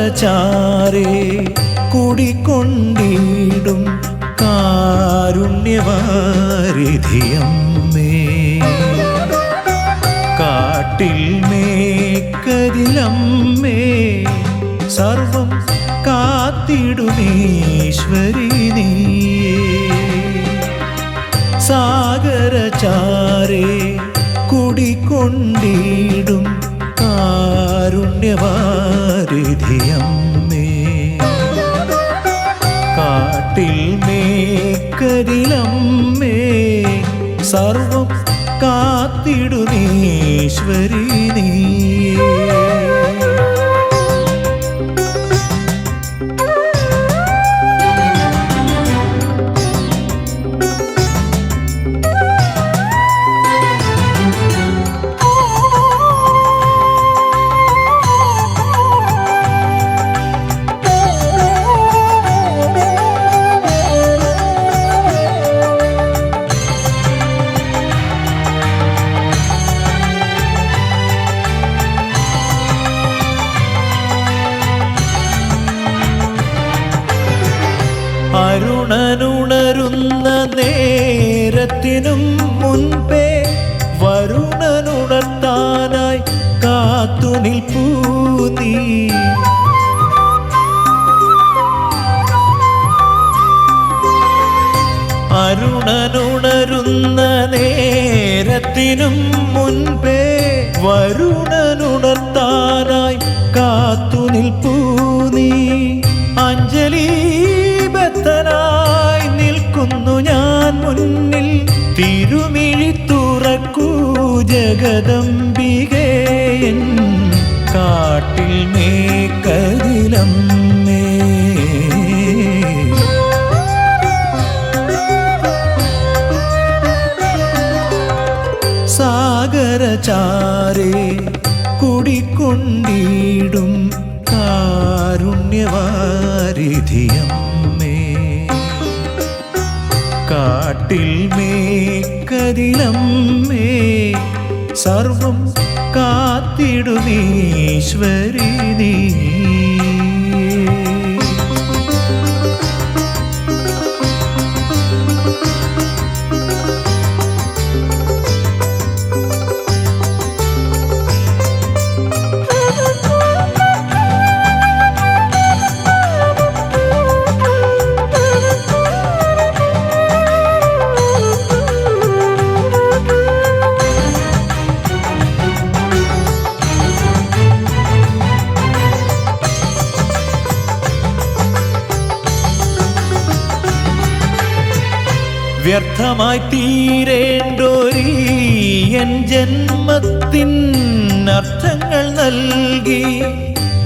സാഗരചാരേ കുടികൊണ്ടിടും കാരുണ്യവാരിധിയമ്മേ കാട്ടിൽ മേക്കരിലമ്മേ സർവം കാത്തിടുമീശ്വരി നീയേ സാഗരചാരേ കുടികൊണ്ടിടും കാരുണ്യവാരിധിയമ്മേ കാട്ടിൽ മേക്കരിലമ്മേ സർവം കാത്തിടുമീശ്വരി നീയേ അരുണനുണരുന്ന നേരത്തിനും മുൻപേ വരുണനുണർത്താനായി കാത്തുനിൽപ്പൂ നീ അരുണനുണരുന്ന നേരത്തിനും മുൻപേ വരുണനുണർത്താനായി കാത്തുനിൽപ്പൂ നീ അഞ്ജലി ായി നിൽക്കുന്നു ഞാൻ മുന്നിൽ തിരുമിഴി തുറക്കൂ ജഗദംബികേ കാട്ടിൽ മേക്കരിലമ്മേ സാഗരചാരേ കുടികൊണ്ടിടും കാരുണ്യവാരിധിയമ്മേ കാട്ടിൽ മേക്കരിലമ്മേ സർവം കാത്തിടുമീശ്വരി നീയേ വ്യർത്ഥമായി തീരേണ്ടോരീ എൻ ജന്മത്തിൻ അർത്ഥങ്ങൾ നൽകി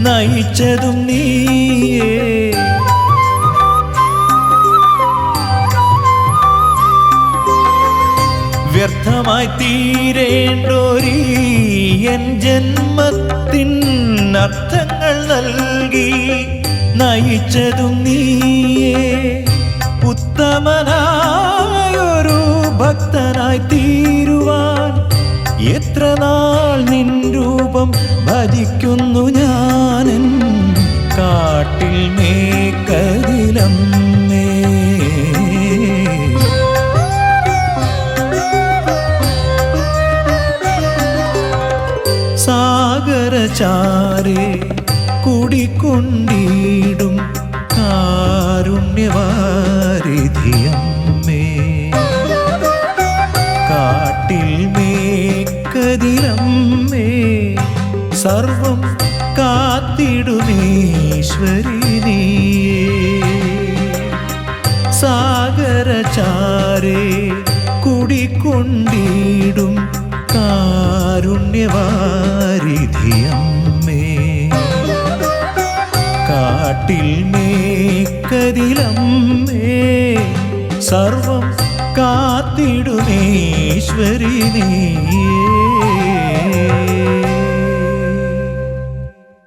നയിച്ചതും നീയേ വ്യർത്ഥമായി തീരേണ്ടോരീ എൻ ജന്മത്തിൻ അർത്ഥങ്ങൾ നൽകി നയിച്ചതും നീയേ ഉത്തമനായൊരു ഭക്തനായി തീരുവാൻ എത്ര നാൾ നിൻ രൂപം ഭജിക്കുന്നു ഞാനൻ കാട്ടിൽ മേക്കരിലമ്മേ സാഗരചാരേ കുടികൊണ്ടിടും കാരുണ്യവാരിധിയമ്മേ കാട്ടിൽ മേക്കരിലമ്മേ സർവം കാത്തിടുമീശ്വരി നീയേ സാഗരചാരേ കുടികൊണ്ടിടും കാരുണ്യവാരിധിയമ്മേ കാട്ടിൽ മേക്കരിലമ്മേ സർവം കാത്തിടുമീശ്വരി നീയേ